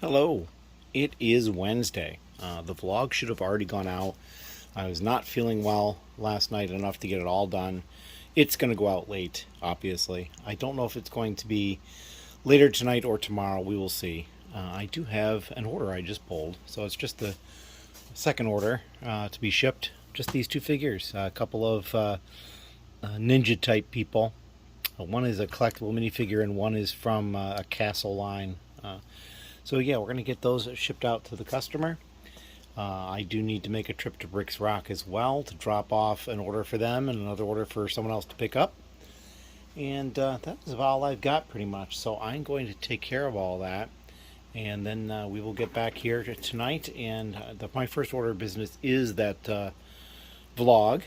Hello, it is Wednesday. The vlog should have already gone out. I was not feeling well last night enough to get it all done. It's going to go out late, obviously. I don't know if it's going to be later tonight or tomorrow. We will see. I do have an order I just pulled, so it's just the second order to be shipped. Just these two figures, a couple of ninja type people. One is a collectible minifigure and one is from a castle line. So yeah, we're going to get those shipped out to the customer. I do need to make a trip to Bricks ROC as well to drop off an order for them and another order for someone else to pick up. And that is all I've got pretty much. So I'm going to take care of all that. And then we will get back here tonight. And my first order of business is that vlog.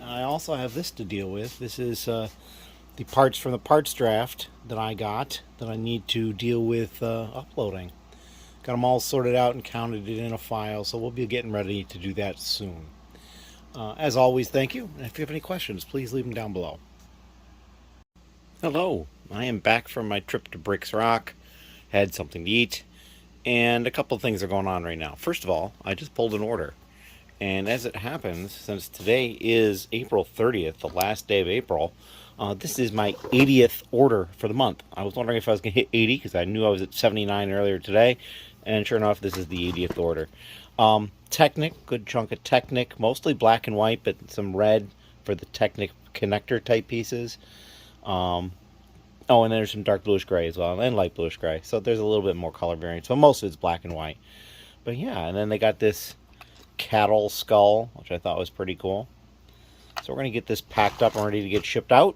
I also have this to deal with. This is the parts from the parts draft that I got that I need to deal with uploading. Got them all sorted out and counted it in a file, so we'll be getting ready to do that soon. As always, thank you. And if you have any questions, please leave them down below. Hello, I am back from my trip to Bricks ROC. Had something to eat, and a couple of things are going on right now. First of all, I just pulled an order. And as it happens, since today is April 30th, the last day of April, this is my 80th order for the month. I was wondering if I was going to hit 80 because I knew I was at 79 earlier today. And sure enough, this is the 80th order. Technic, good chunk of Technic, mostly black and white, but some red for the Technic connector type pieces. Oh, and there's some dark bluish gray as well, and light bluish gray. So there's a little bit more color variance, but most of it's black and white. But yeah, and then they got this cattle skull, which I thought was pretty cool. So we're going to get this packed up and ready to get shipped out.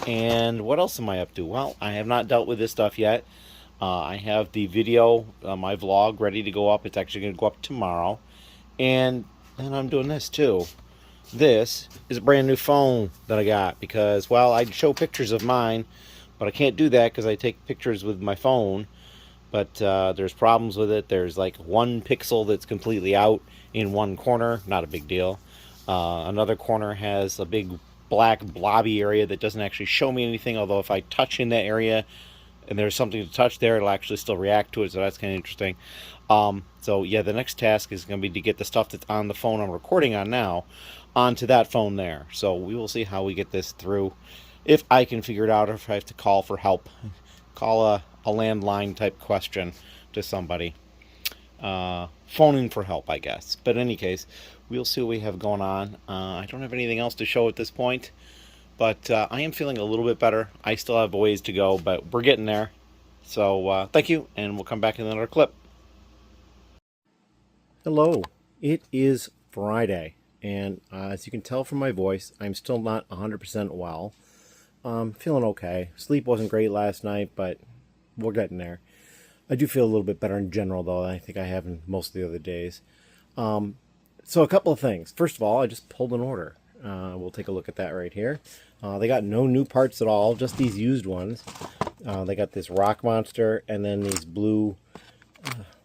And what else am I up to? Well, I have not dealt with this stuff yet. I have the video, my vlog, ready to go up. It's actually going to go up tomorrow. And then I'm doing this too. This is a brand new phone that I got because, well, I'd show pictures of mine, but I can't do that because I take pictures with my phone. But there's problems with it. There's like one pixel that's completely out in one corner. Not a big deal. Another corner has a big black blobby area that doesn't actually show me anything, although if I touch in that area and there's something to touch there, it'll actually still react to it, so that's kind of interesting. So yeah, the next task is going to be to get the stuff that's on the phone I'm recording on now onto that phone there. So we will see how we get this through, if I can figure it out, or if I have to call for help. Call a landline type question to somebody. Phoning for help, I guess. But in any case, we'll see what we have going on. I don't have anything else to show at this point, but I am feeling a little bit better. I still have a ways to go, but we're getting there. So thank you, and we'll come back in another clip. Hello, it is Friday, and as you can tell from my voice, I'm still not 100% well. Feeling okay. Sleep wasn't great last night, but we're getting there. I do feel a little bit better in general, though, than I think I have in most of the other days. So a couple of things. First of all, I just pulled an order. We'll take a look at that right here. They got no new parts at all, just these used ones. They got this rock monster and then these blue,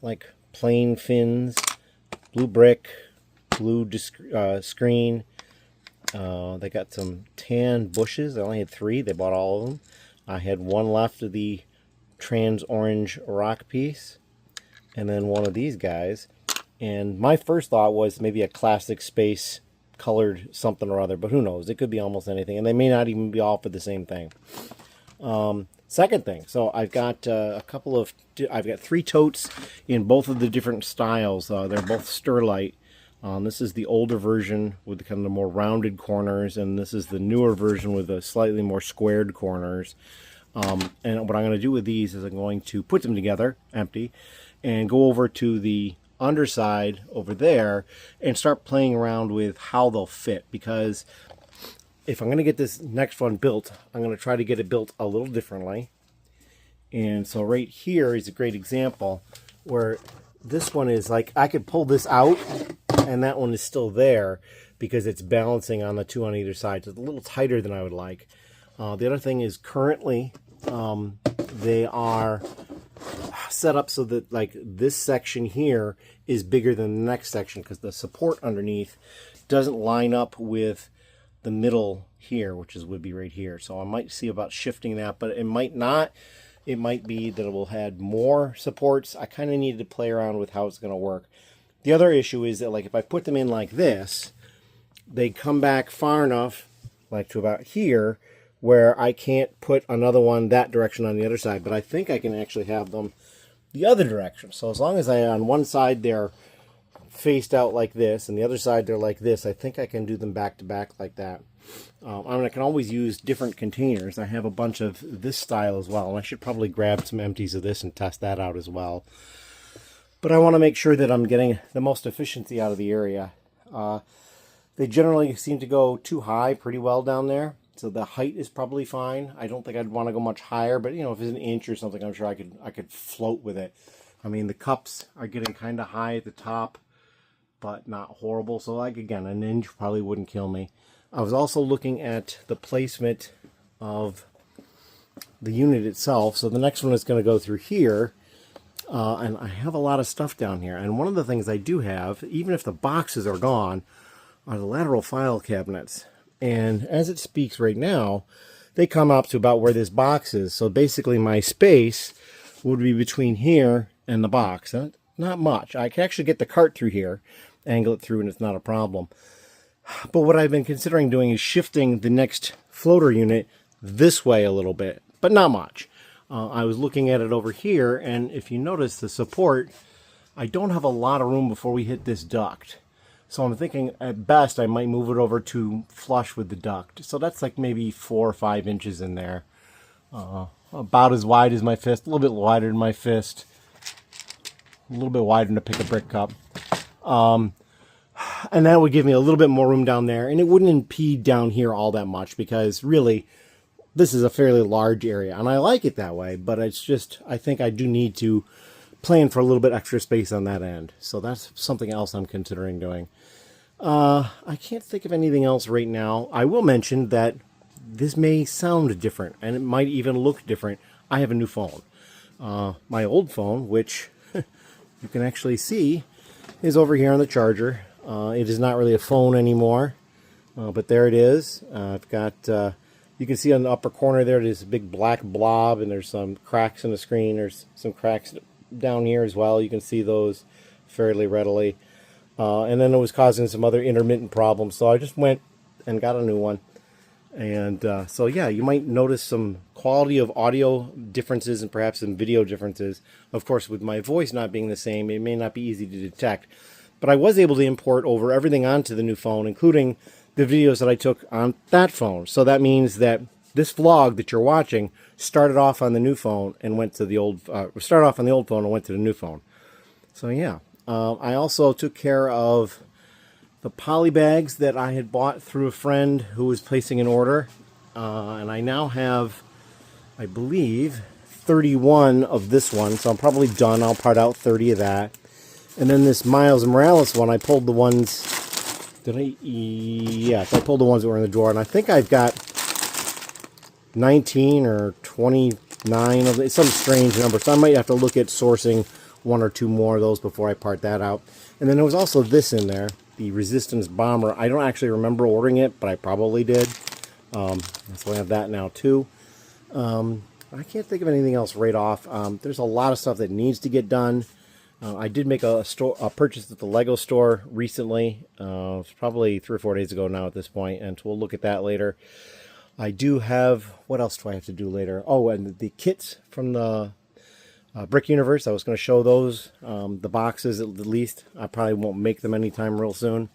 like plain fins, blue brick, blue screen. They got some tan bushes. I only had 3. They bought all of them. I had one left of the trans orange rock piece, and then one of these guys. And my first thought was maybe a classic space colored something or other, but who knows? It could be almost anything, and they may not even be all for the same thing. Second thing, so I've got I've got 3 totes in both of the different styles. They're both Sterlite. This is the older version with the kind of the more rounded corners, and this is the newer version with the slightly more squared corners. And what I'm going to do with these is I'm going to put them together, empty, and go over to the underside over there and start playing around with how they'll fit, because if I'm going to get this next one built, I'm going to try to get it built a little differently. And so right here is a great example where this one is like, I could pull this out and that one is still there because it's balancing on the 2 on either side. So it's a little tighter than I would like. The other thing is currently they are set up so that like this section here is bigger than the next section because the support underneath doesn't line up with the middle here, which would be right here. So I might see about shifting that, but it might not. it might be that it will add more supports. I kind of need to play around with how it's going to work. The other issue is that, like, if I put them in like this, they come back far enough, like to about here, where I can't put another one that direction on the other side. But I think I can actually have them the other direction. So as long as on one side they're faced out like this, and the other side they're like this, I think I can do them back to back like that. I can always use different containers. I have a bunch of this style as well, and I should probably grab some empties of this and test that out as well. But I want to make sure that I'm getting the most efficiency out of the area. They generally seem to go too high pretty well down there, so the height is probably fine. I don't think I'd want to go much higher, but if it's an inch or something, I'm sure I could float with it. I mean, the cups are getting kind of high at the top, but not horrible. So, like, again, an inch probably wouldn't kill me. I was also looking at the placement of the unit itself. So the next one is going to go through here. And I have a lot of stuff down here. And one of the things I do have, even if the boxes are gone, are the lateral file cabinets. And as it speaks right now, they come up to about where this box is. So basically my space would be between here and the box. Not much. I can actually get the cart through here, angle it through, and it's not a problem. But what I've been considering doing is shifting the next floater unit this way a little bit, but not much. I was looking at it over here, and if you notice the support, I don't have a lot of room before we hit this duct. So I'm thinking at best I might move it over to flush with the duct. So that's like maybe 4 or 5 inches in there. About as wide as my fist, a little bit wider than my fist, a little bit wider than to pick a brick cup. And that would give me a little bit more room down there, and it wouldn't impede down here all that much, because really this is a fairly large area, and I like it that way, but it's just, I think I do need to plan for a little bit extra space on that end. So that's something else I'm considering doing. I can't think of anything else right now. I will mention that this may sound different, and it might even look different. I have a new phone. My old phone, which you can actually see, is over here on the charger. It is not really a phone anymore, but there it is. I've got, you can see on the upper corner there, there's a big black blob, and there's some cracks in the screen. There's some cracks down here as well. You can see those fairly readily. And then it was causing some other intermittent problems, so I just went and got a new one. And so yeah, you might notice some quality of audio differences and perhaps some video differences. Of course, with my voice not being the same, it may not be easy to detect. But I was able to import over everything onto the new phone, including the videos that I took on that phone. So that means that this vlog that you're watching started off on the new phone and went to the old, started off on the old phone and went to the new phone. So yeah, I also took care of the poly bags that I had bought through a friend who was placing an order. And I now have, I believe, 31 of this one. So I'm probably done. I'll part out 30 of that. And then this Miles Morales one, I pulled the ones, yes, I pulled the ones that were in the drawer. And I think I've got 19 or 29 of it, some strange number. So I might have to look at sourcing 1 or 2 more of those before I part that out. And then there was also this in there, the Resistance Bomber. I don't actually remember ordering it, but I probably did. So I have that now too. I can't think of anything else right off. There's a lot of stuff that needs to get done. I did make a purchase at the Lego store recently. It's probably 3 or 4 days ago now at this point, and we'll look at that later. I do have, what else do I have to do later? Oh, and the kits from the Brick Universe. I was going to show those, the boxes at least. I probably won't make them anytime real soon.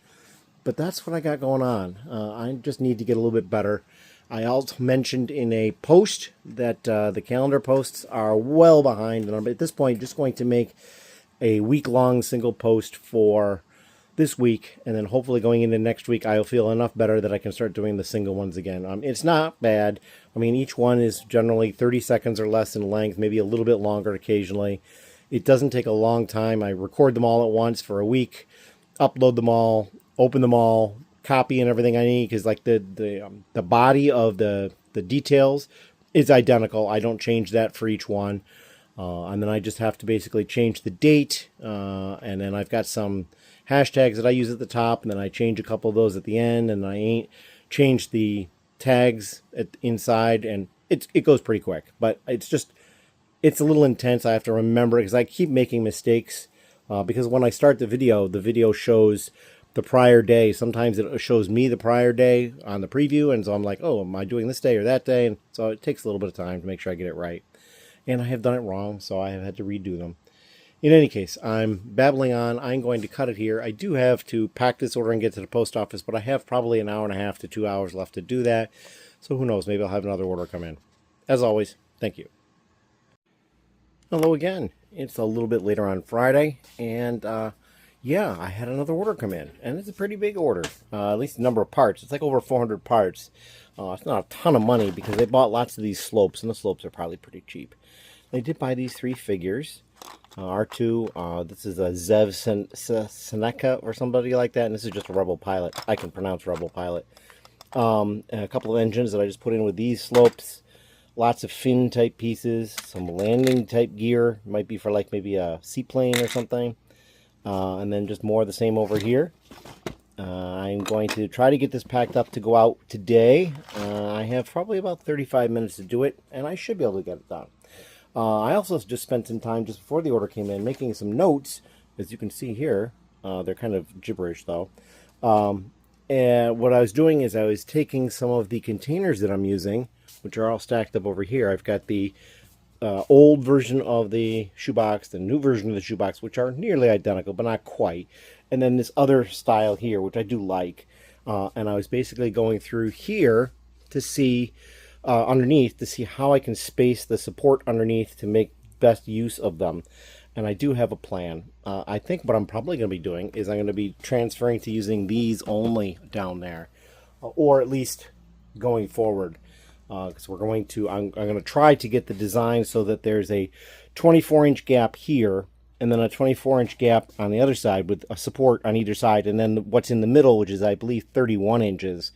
But that's what I got going on. I just need to get a little bit better. I also mentioned in a post that the calendar posts are well behind, and I'm at this point just going to make a week-long single post for this week, and then hopefully going into next week I'll feel enough better that I can start doing the single ones again. It's not bad. I mean, each one is generally 30 seconds or less in length, maybe a little bit longer occasionally. It doesn't take a long time. I record them all at once for a week, upload them all, open them all, copy and everything I need, because like the body of the details is identical. I don't change that for each one. And then I just have to basically change the date, and then I've got some hashtags that I use at the top, and then I change a couple of those at the end, and I ain't changed the tags inside, and it goes pretty quick. But it's just it's a little intense. I have to remember because I keep making mistakes because when I start the video shows the prior day. Sometimes it shows me the prior day on the preview, and so I'm like, oh, am I doing this day or that day? And so it takes a little bit of time to make sure I get it right. And I have done it wrong, so I have had to redo them. In any case, I'm babbling on. I'm going to cut it here. I do have to pack this order and get to the post office, but I have probably an hour and a half to 2 hours left to do that. So who knows, maybe I'll have another order come in. As always, thank you. Hello again. It's a little bit later on Friday, and yeah, I had another order come in, and it's a pretty big order, at least the number of parts. It's like over 400 parts. It's not a ton of money because they bought lots of these slopes, and the slopes are probably pretty cheap. They did buy these 3 figures. R2, this is a Zev Seneca or somebody like that, and this is just a Rebel Pilot. I can pronounce Rebel Pilot. And a couple of engines that I just put in with these slopes. Lots of fin type pieces, some landing type gear, might be for like maybe a seaplane or something. And then just more of the same over here. I'm going to try to get this packed up to go out today. I have probably about 35 minutes to do it, and I should be able to get it done. I also just spent some time just before the order came in making some notes. As you can see here, they're kind of gibberish though. And what I was doing is I was taking some of the containers that I'm using, which are all stacked up over here. I've got the old version of the shoebox, the new version of the shoebox, which are nearly identical, but not quite. And then this other style here, which I do like. And I was basically going through here to see underneath to see how I can space the support underneath to make best use of them. And I do have a plan. I think what I'm probably going to be doing is I'm going to be transferring to using these only down there, or at least going forward. Because I'm going to try to get the design so that there's a 24-inch gap here, and then a 24-inch gap on the other side with a support on either side, and then what's in the middle, which is I believe 31 inches.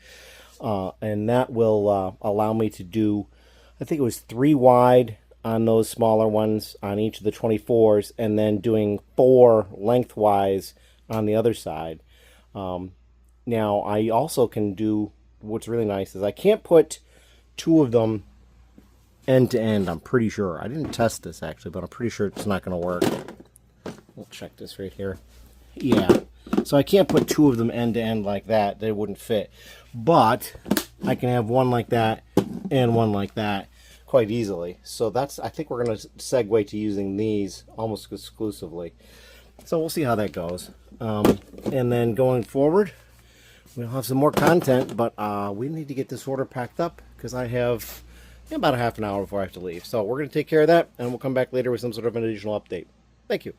And that will allow me to do, I think it was 3 wide on those smaller ones on each of the 24s, and then doing 4 lengthwise on the other side. Now, I also can do, what's really nice is I can't put 2 of them end to end, I'm pretty sure. I didn't test this actually, but I'm pretty sure it's not going to work. We'll check this right here. Yeah. So I can't put 2 of them end to end like that. They wouldn't fit. But I can have one like that and one like that quite easily. So that's, I think we're going to segue to using these almost exclusively. So we'll see how that goes. And then going forward, we'll have some more content, but we need to get this order packed up because I have about a half an hour before I have to leave. So we're going to take care of that, and we'll come back later with some sort of an additional update. Thank you.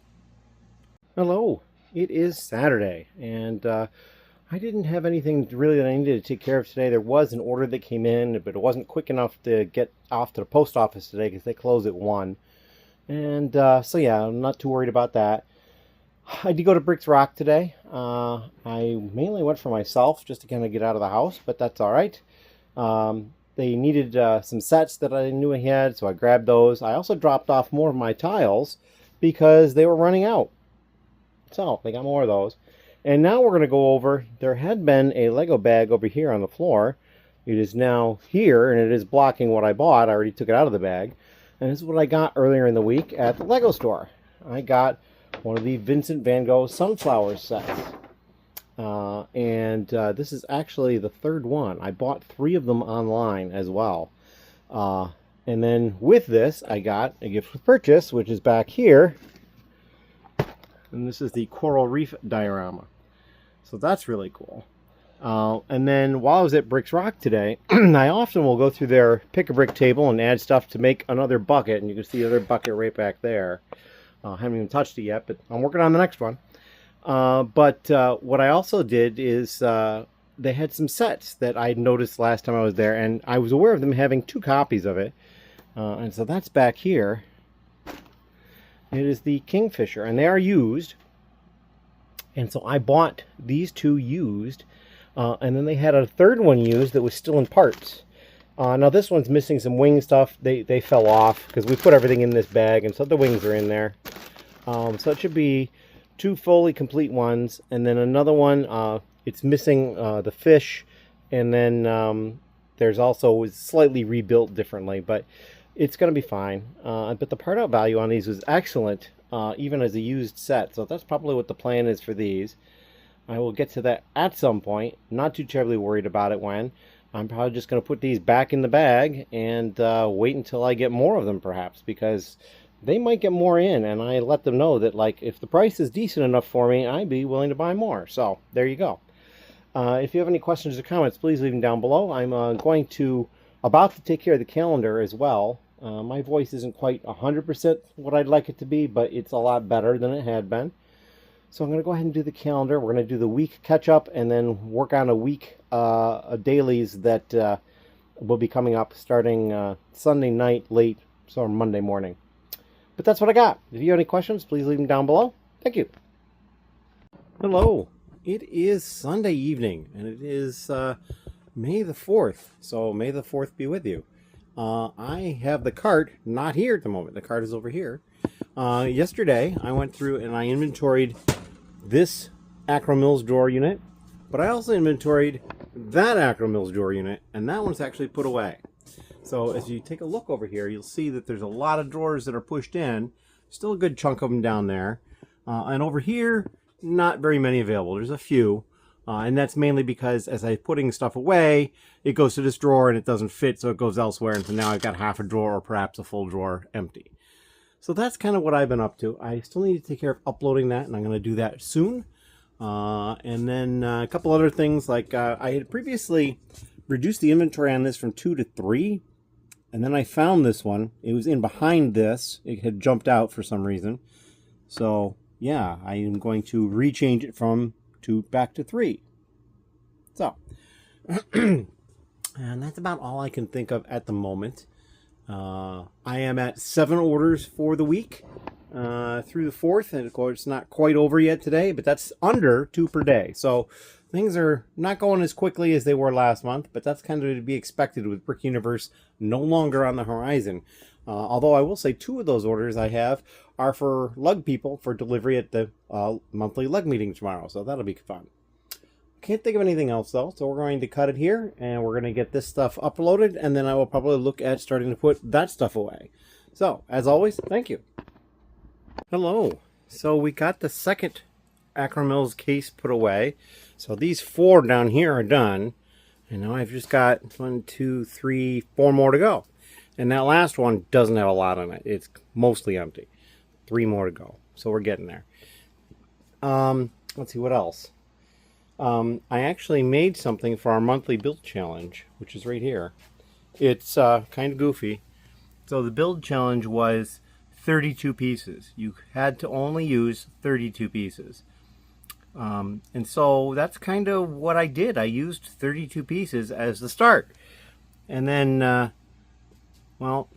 Hello. It is Saturday, and I didn't have anything really that I needed to take care of today. There was an order that came in, but it wasn't quick enough to get off to the post office today because they close at 1. And so yeah, I'm not too worried about that. I did go to Bricks ROC today. I mainly went for myself just to kind of get out of the house, but that's all right. They needed some sets that I knew I had, so I grabbed those. I also dropped off more of my tiles because they were running out. So they got more of those. And now we're going to go over, there had been a Lego bag over here on the floor. It is now here, and it is blocking what I bought. I already took it out of the bag. And this is what I got earlier in the week at the Lego store. I got one of the Vincent van Gogh sunflower sets. This is actually the 3rd one. I bought 3 of them online as well. And then with this, I got a gift with purchase, which is back here. And this is the coral reef diorama. So that's really cool. And then while I was at Bricks ROC today, I often will go through their pick-a-brick table and add stuff to make another bucket. And you can see the other bucket right back there. I haven't even touched it yet, but I'm working on the next one. What I also did is they had some sets that I noticed last time I was there. And I was aware of them having 2 copies of it. And so that's back here. It is the Kingfisher, and they are used. And so I bought these 2 used, and then they had a 3rd one used that was still in parts. Now this one's missing some wing stuff. They fell off because we put everything in this bag, and so the wings are in there. So it should be 2 fully complete ones, and then another one, it's missing the fish, and then there's also slightly rebuilt differently, but it's going to be fine. But the part out value on these was excellent, even as a used set. So that's probably what the plan is for these. I will get to that at some point. Not too terribly worried about it when. I'm probably just going to put these back in the bag and wait until I get more of them, perhaps, because they might get more in, and I let them know that, like, if the price is decent enough for me, I'd be willing to buy more. So there you go. If you have any questions or comments, please leave them down below. I'm about to take care of the calendar as well. My voice isn't quite 100% what I'd like it to be, but it's a lot better than it had been. So I'm going to go ahead and do the calendar. We're going to do the week catch-up and then work on a week dailies that will be coming up starting Sunday night late, so Monday morning. But that's what I got. If you have any questions, please leave them down below. Thank you. Hello. It is Sunday evening, and it is May the 4th. So May the 4th be with you. I have the cart not here at the moment. The cart is over here. Yesterday, I went through and I inventoried this Acro Mills drawer unit, but I also inventoried that Acro Mills drawer unit, and that one's actually put away. So as you take a look over here, you'll see that there's a lot of drawers that are pushed in. Still a good chunk of them down there. And over here, not very many available. There's a few. And that's mainly because as I'm putting stuff away, it goes to this drawer and it doesn't fit, so it goes elsewhere. And so now I've got half a drawer or perhaps a full drawer empty. So that's kind of what I've been up to. I still need to take care of uploading that, and I'm going to do that soon. And then a couple other things, like I had previously reduced the inventory on this from 2 to 3. And then I found this one. It was in behind this. It had jumped out for some reason. So, yeah, I am going to rechange it from 2 back to 3. So, and that's about all I can think of at the moment. I am at 7 orders for the week through the 4th. And, of course, it's not quite over yet today, but that's under 2 per day. So, things are not going as quickly as they were last month, but that's kind of to be expected with Brick Universe no longer on the horizon. Although I will say 2 of those orders I have are for lug people for delivery at the monthly lug meeting tomorrow, so that'll be fun. Can't think of anything else though, so we're going to cut it here, and we're going to get this stuff uploaded, and then I will probably look at starting to put that stuff away. So, as always, thank you. Hello. So we got the second Acro Mills case put away. So these 4 down here are done. And now I've just got 1, 2, 3, 4 more to go. And that last one doesn't have a lot on it. It's mostly empty. 3 more to go. So we're getting there. Let's see what else. I actually made something for our monthly build challenge, which is right here. It's kind of goofy. So the build challenge was 32 pieces. You had to only use 32 pieces. And so that's kind of what I did. I used 32 pieces as the start. And then, well,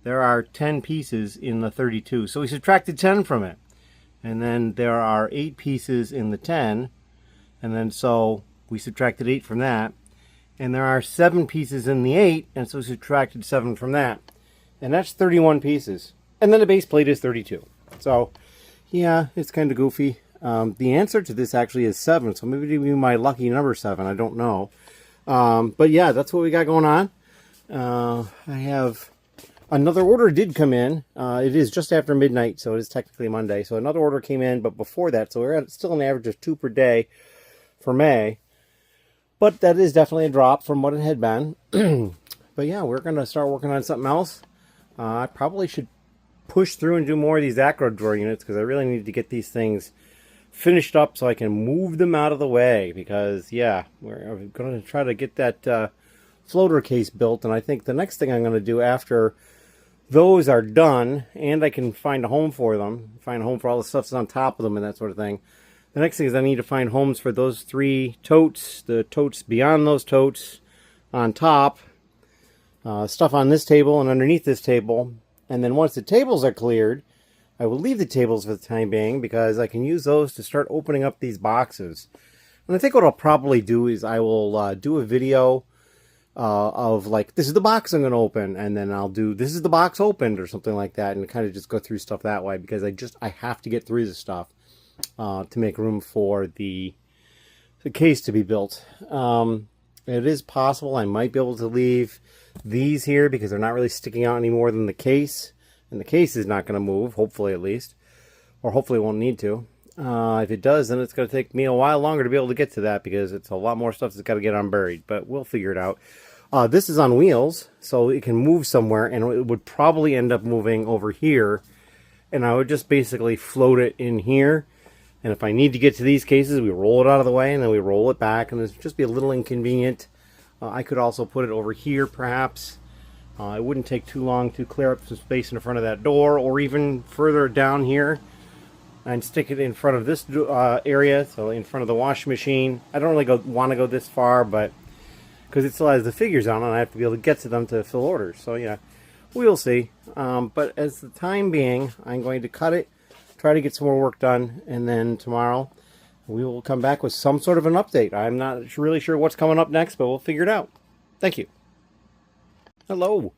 there are 10 pieces in the 32. So we subtracted 10 from it. And then there are 8 pieces in the 10. And then so we subtracted 8 from that. And there are 7 pieces in the 8. And so we subtracted 7 from that. And that's 31 pieces. And then the base plate is 32. So, yeah, it's kind of goofy. The answer to this actually is 7, so maybe it'll be my lucky number 7. I don't know. But yeah, that's what we got going on. I have another order did come in. It is just after midnight, so it is technically Monday. So another order came in, but before that, so we're at still an average of 2 per day for May. But that is definitely a drop from what it had been. But yeah, we're going to start working on something else. I probably should push through and do more of these Acro drawer units because I really need to get these things finished up so I can move them out of the way, because yeah, we're going to try to get that floater case built, and I think the next thing I'm going to do after those are done and I can find a home for them, find a home for all the stuff that's on top of them and that sort of thing, the next thing is I need to find homes for those 3 totes, the totes beyond those totes, on top, stuff on this table and underneath this table. And then once the tables are cleared, I will leave the tables for the time being because I can use those to start opening up these boxes. And I think what I'll probably do is I will do a video of like, this is the box I'm going to open, and then I'll do, this is the box opened or something like that, and kind of just go through stuff that way because I have to get through this stuff to make room for the case to be built. It is possible I might be able to leave these here because they're not really sticking out any more than the case. And the case is not going to move, hopefully at least. Or hopefully it won't need to. If it does, then it's going to take me a while longer to be able to get to that because it's a lot more stuff that's got to get unburied. But we'll figure it out. This is on wheels, so it can move somewhere, and it would probably end up moving over here. And I would just basically float it in here. And if I need to get to these cases, we roll it out of the way, and then we roll it back, and it'd just be a little inconvenient. I could also put it over here, perhaps. It wouldn't take too long to clear up some space in front of that door, or even further down here, and stick it in front of this area, so in front of the washing machine. I don't really want to go this far, but because it still has the figures on it, I have to be able to get to them to fill orders. So yeah, we'll see. But as the time being, I'm going to cut it, try to get some more work done, and then tomorrow we will come back with some sort of an update. I'm not really sure what's coming up next, but we'll figure it out. Thank you. Hello,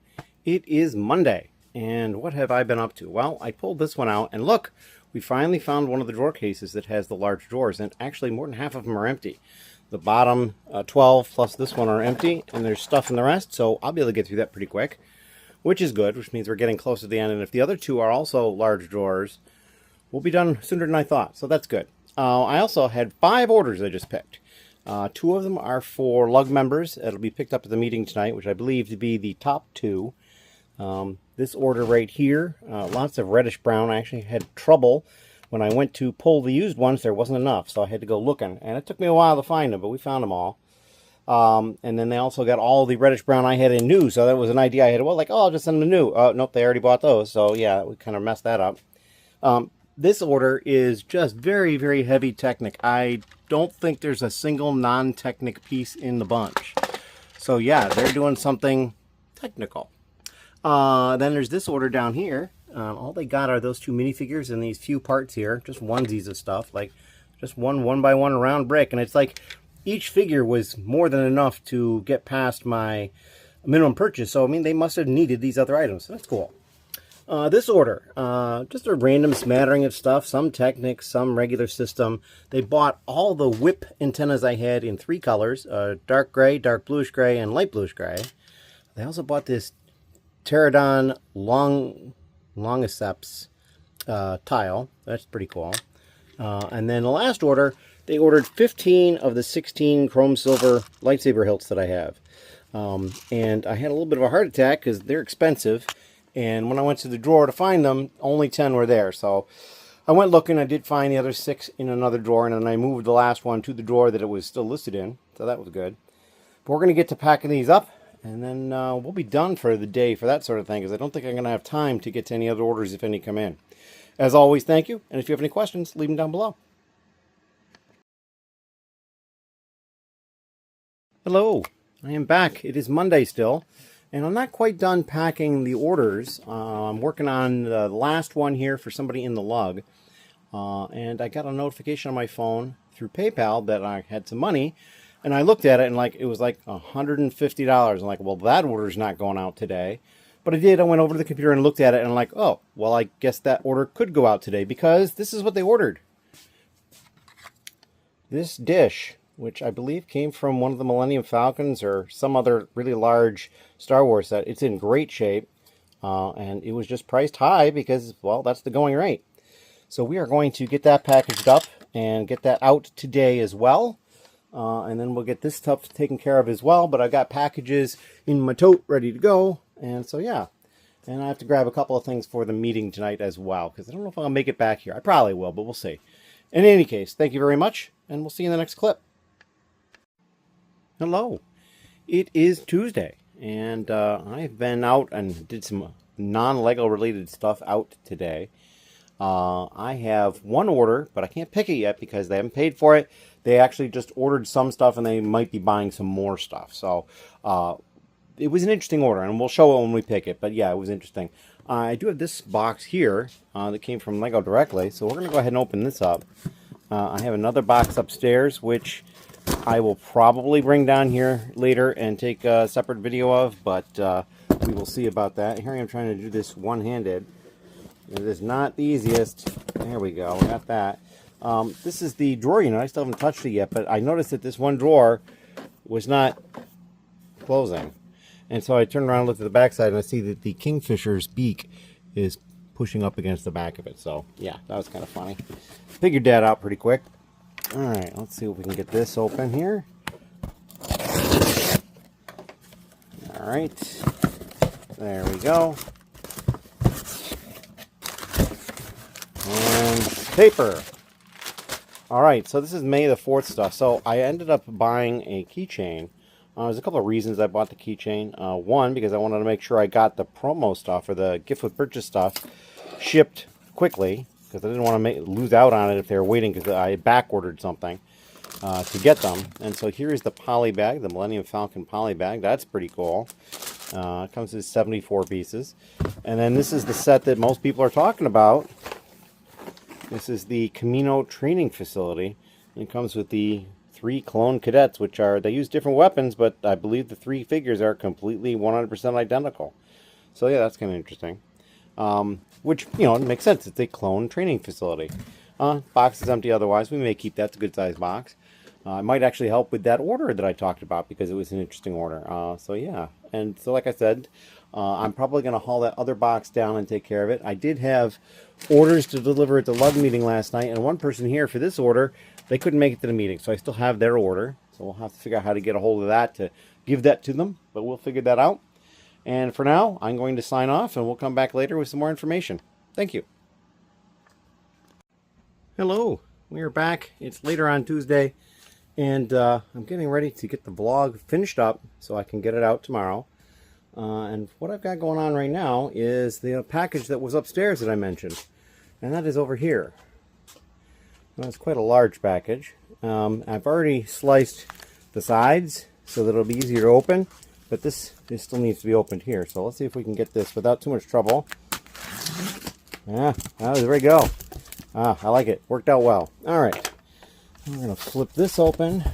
it is Monday, and what have I been up to? Well, I pulled this one out, and look, we finally found one of the drawer cases that has the large drawers, and actually more than half of them are empty. The bottom 12 plus this one are empty, and there's stuff in the rest, so I'll be able to get through that pretty quick, which is good, which means we're getting close to the end, and if the other two are also large drawers, we'll be done sooner than I thought, so that's good. I also had 5 orders I just picked. 2 of them are for lug members. It'll be picked up at the meeting tonight, which I believe to be the top 2. This order right here, lots of reddish brown. I actually had trouble when I went to pull the used ones. There wasn't enough, so I had to go looking. And it took me a while to find them, but we found them all. And then they also got all the reddish brown I had in new, so that was an idea I had. Well, like, oh, I'll just send them to new. Nope, they already bought those. So yeah, we kind of messed that up. This order is just very, very heavy Technic. I don't think there's a single non-Technic piece in the bunch. So yeah, they're doing something technical. Then there's this order down here. All they got are those 2 minifigures and these few parts here. Just onesies of stuff. Like just one by one round brick. And it's like each figure was more than enough to get past my minimum purchase. So I mean, they must have needed these other items. So that's cool. This order, just a random smattering of stuff, some Technic, some regular system. They bought all the whip antennas I had in 3 colors, dark gray, dark bluish gray, and light bluish gray. They also bought this Pterodon Longiceps tile. That's pretty cool. And then the last order, they ordered 15 of the 16 chrome silver lightsaber hilts that I have. And I had a little bit of a heart attack because they're expensive. And when I went to the drawer to find them, only 10 were there. So I went looking. I did find the other 6 in another drawer. And then I moved the last one to the drawer that it was still listed in. So that was good. But we're going to get to packing these up. And then we'll be done for the day for that sort of thing. Because I don't think I'm going to have time to get to any other orders if any come in. As always, thank you. And if you have any questions, leave them down below. Hello. I am back. It is Monday still. And I'm not quite done packing the orders. I'm working on the last one here for somebody in the lug. And I got a notification on my phone through PayPal that I had some money. And I looked at it and it was like $150. I'm like, well, that order's not going out today. But I did. I went over to the computer and looked at it and I'm like, oh, well, I guess that order could go out today because this is what they ordered. This dish, which I believe came from one of the Millennium Falcons or some other really large Star Wars set. It's in great shape, and it was just priced high because, well, that's the going rate. So we are going to get that packaged up and get that out today as well, and then we'll get this stuff taken care of as well. But I've got packages in my tote ready to go, and so yeah. And I have to grab a couple of things for the meeting tonight as well, because I don't know if I'll make it back here. I probably will, but we'll see. In any case, thank you very much, and we'll see you in the next clip. Hello, it is Tuesday, and I've been out and did some non-Lego related stuff out today. I have one order, but I can't pick it yet because they haven't paid for it. They actually just ordered some stuff, and they might be buying some more stuff. So it was an interesting order, and we'll show it when we pick it. But yeah, it was interesting. I do have this box here that came from Lego directly, so we're going to go ahead and open this up. I have another box upstairs, which I will probably bring down here later and take a separate video of, but we will see about that. Here I am trying to do this one-handed. It is not the easiest. There we go. We got that. This is the drawer unit. I still haven't touched it yet, but I noticed that this one drawer was not closing. And so I turned around and looked at the backside, and I see that the Kingfisher's beak is pushing up against the back of it. So yeah, that was kind of funny. Figured that out pretty quick. All right, let's see if we can get this open here. All right, there we go. And paper. All right, so this is May the 4th stuff. So I ended up buying a keychain. There's a couple of reasons I bought the keychain. One, because I wanted to make sure I got the promo stuff or the gift with purchase stuff shipped quickly, because I didn't want to lose out on it if they were waiting, because I back ordered something to get them. And so here is the poly bag, the Millennium Falcon poly bag. That's pretty cool. It comes in 74 pieces. And then this is the set that most people are talking about. This is the Camino training facility. It comes with the 3 clone cadets, which are, they use different weapons, but I believe the 3 figures are completely 100% identical. So yeah, that's kind of interesting. Which, you know, it makes sense. It's a clone training facility. Box is empty otherwise. We may keep that. It's a good sized box. It might actually help with that order that I talked about, because it was an interesting order. So yeah, and so like I said, I'm probably going to haul that other box down and take care of it. I did have orders to deliver at the lug meeting last night, and one person here for this order, they couldn't make it to the meeting, so I still have their order. So we'll have to figure out how to get a hold of that to give that to them, but we'll figure that out. And for now, I'm going to sign off, and we'll come back later with some more information. Thank you. Hello, we are back. It's later on Tuesday, and I'm getting ready to get the vlog finished up so I can get it out tomorrow. And what I've got going on right now is the package that was upstairs that I mentioned, and that is over here. Well, it's quite a large package. I've already sliced the sides so that it'll be easier to open, but this still needs to be opened here. So let's see if we can get this without too much trouble. Yeah, there we go. I like it. Worked out well. All right, we're going to flip this open.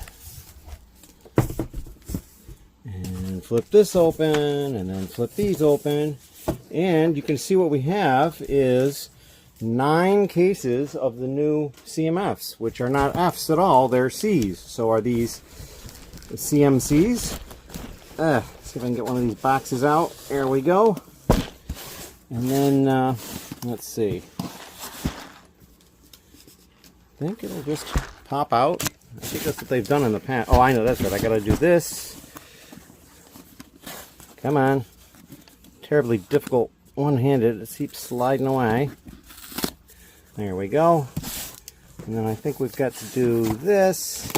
And flip this open, and then flip these open. And you can see what we have is 9 cases of the new CMFs, which are not Fs at all, they're Cs. So are these CMCs? Let's see if I can get one of these boxes out. There we go. And then, let's see. I think it'll just pop out. I think that's what they've done in the past. Oh, I know, that's right. I gotta do this. Come on. Terribly difficult one-handed. It keeps sliding away. There we go. And then I think we've got to do this.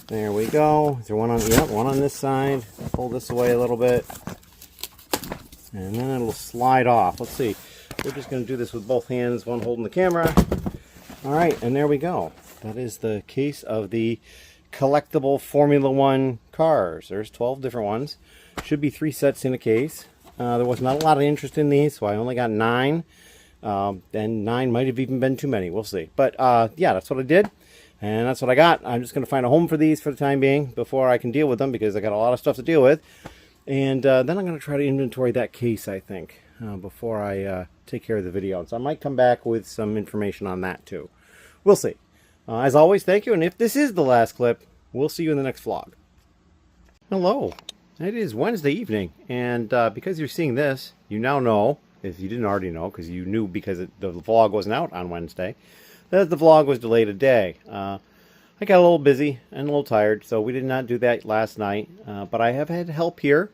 There we go. Is there one on, yep, one on this side. Pull this away a little bit. And then it'll slide off. Let's see. We're just going to do this with both hands, one holding the camera. All right, and there we go. That is the case of the collectible Formula 1 cars. There's 12 different ones. Should be 3 sets in a case. There was not a lot of interest in these, so I only got 9. And 9 might have even been too many. We'll see. But yeah, that's what I did. And that's what I got. I'm just going to find a home for these for the time being before I can deal with them, because I got a lot of stuff to deal with. And then I'm going to try to inventory that case, I think, before I take care of the video. So I might come back with some information on that too. We'll see. As always, thank you. And if this is the last clip, we'll see you in the next vlog. Hello. It is Wednesday evening. And because you're seeing this, you now know, if you didn't already know, because you knew because the vlog wasn't out on Wednesday, that the vlog was delayed a day. I got a little busy and a little tired, so we did not do that last night. But I have had help here.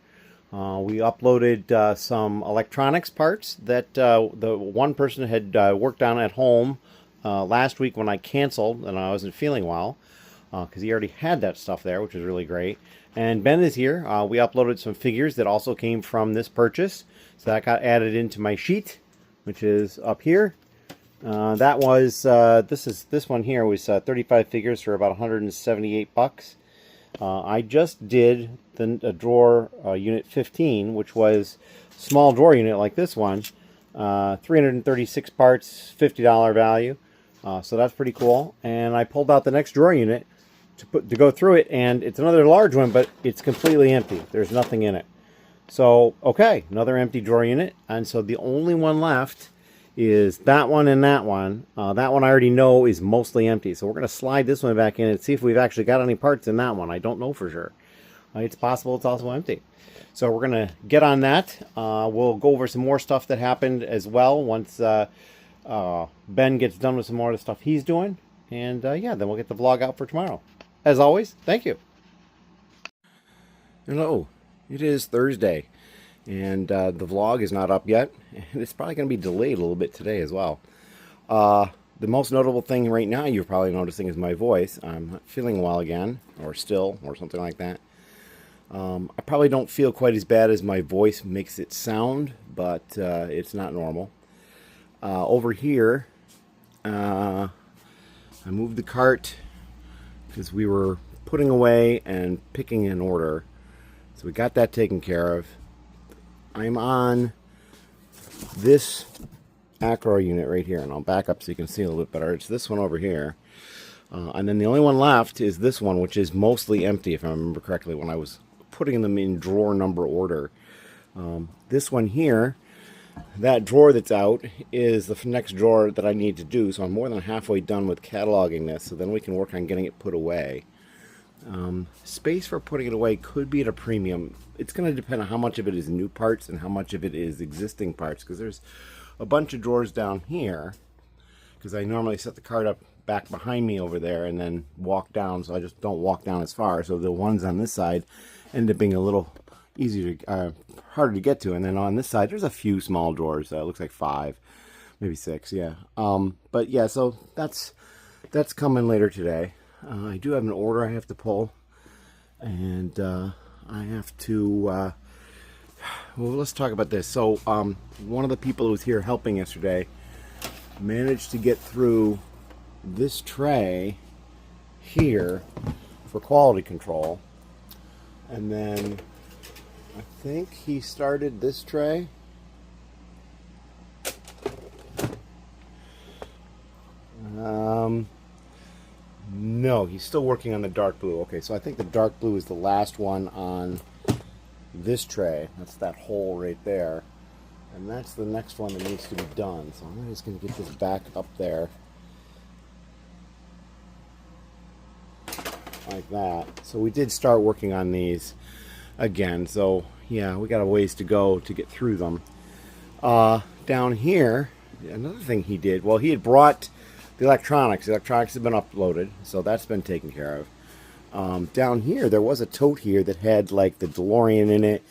We uploaded some electronics parts that the one person had worked on at home last week when I canceled and I wasn't feeling well, because he already had that stuff there, which is really great. And Ben is here. We uploaded some figures that also came from this purchase, so that got added into my sheet, which is up here. That was this one here was 35 figures for about 178 bucks. I just did the drawer unit 15, which was small drawer unit like this one, 336 parts, $50 value. So that's pretty cool. And I pulled out the next drawer unit to go through it, and it's another large one, but it's completely empty. There's nothing in it. So okay, another empty drawer unit, and so the only one left is that one and that one. That one I already know is mostly empty, so we're going to slide this one back in and see if we've actually got any parts in that one. I don't know for sure. it's possible it's also empty. So we're going to get on that. We'll go over some more stuff that happened as well once Ben gets done with some more of the stuff he's doing. And yeah, then we'll get the vlog out for tomorrow. As always, thank you. Hello, it is Thursday, and the vlog is not up yet, and it's probably going to be delayed a little bit today as well. The most notable thing right now you're probably noticing is my voice. I'm not feeling well again, or still, or something like that. I probably don't feel quite as bad as my voice makes it sound, but it's not normal. Over here, I moved the cart because we were putting away and picking in order. So we got that taken care of. I'm on this acro unit right here, and I'll back up so you can see a little bit better. It's this one over here. And then the only one left is this one, which is mostly empty, if I remember correctly, when I was putting them in drawer number order. This one here, that drawer that's out, is the next drawer that I need to do, so I'm more than halfway done with cataloging this, so then we can work on getting it put away. Space for putting it away could be at a premium. It's going to depend on how much of it is new parts and how much of it is existing parts, because there's a bunch of drawers down here, because I normally set the cart up back behind me over there and then walk down, so I just don't walk down as far, so the ones on this side end up being a little easier to, harder to get to. And then on this side there's a few small drawers. It looks like 5, maybe 6, yeah. But yeah, so that's coming later today. I do have an order I have to pull, and I have to well, let's talk about this. So one of the people who was here helping yesterday managed to get through this tray here for quality control, and then I think he started this tray. No, he's still working on the dark blue. Okay, so I think the dark blue is the last one on this tray. That's that hole right there. And that's the next one that needs to be done. So I'm just going to get this back up there. Like that. So we did start working on these again. So yeah, we got a ways to go to get through them. Down here, another thing he did, well, he had brought the electronics. The electronics have been uploaded, so that's been taken care of. Down here, there was a tote here that had like the DeLorean in it,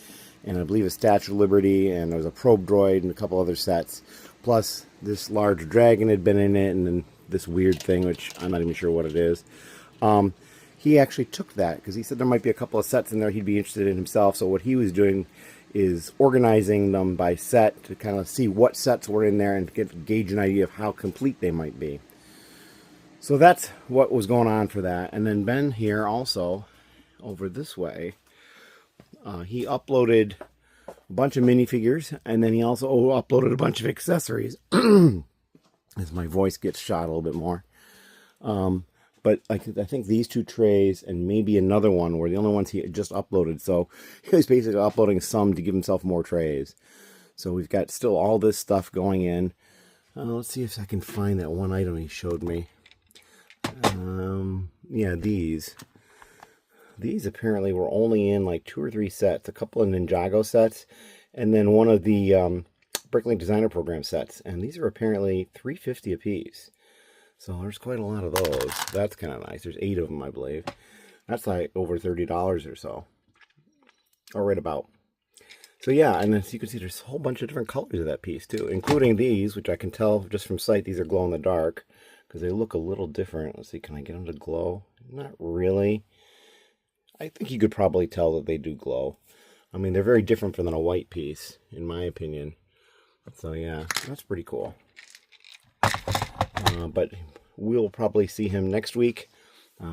and I believe a Statue of Liberty, and there was a probe droid and a couple other sets. Plus, this large dragon had been in it, and then this weird thing, which I'm not even sure what it is. He actually took that because he said there might be a couple of sets in there he'd be interested in himself. So what he was doing is organizing them by set to kind of see what sets were in there and gauge an idea of how complete they might be. So that's what was going on for that. And then Ben here also, over this way, he uploaded a bunch of minifigures, and then he also uploaded a bunch of accessories. As my voice gets shot a little bit more. But I think these 2 trays and maybe another one were the only ones he had just uploaded. So he was basically uploading some to give himself more trays. So we've got still all this stuff going in. Let's see if I can find that one item he showed me. Yeah, these apparently were only in like 2 or 3 sets. A couple of Ninjago sets, and then one of the Bricklink Designer Program sets. And these are apparently $3.50 a piece. So there's quite a lot of those. That's kind of nice. There's 8 of them, I believe. That's like over $30 or so. Or right about. So yeah, and as you can see, there's a whole bunch of different colors of that piece too, including these, which I can tell just from sight these are glow in the dark, because they look a little different. Let's see, can I get them to glow? Not really. I think you could probably tell that they do glow. I mean, they're very different from than a white piece, in my opinion. So yeah, that's pretty cool. But we'll probably see him next week.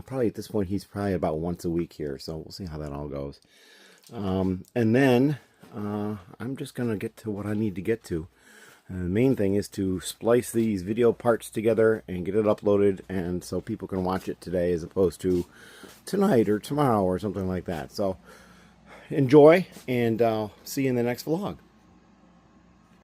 Probably at this point, he's probably about once a week here, so we'll see how that all goes. And then I'm just going to get to what I need to get to. The main thing is to splice these video parts together and get it uploaded, and so people can watch it today as opposed to tonight or tomorrow or something like that. So enjoy, and I'll see you in the next vlog.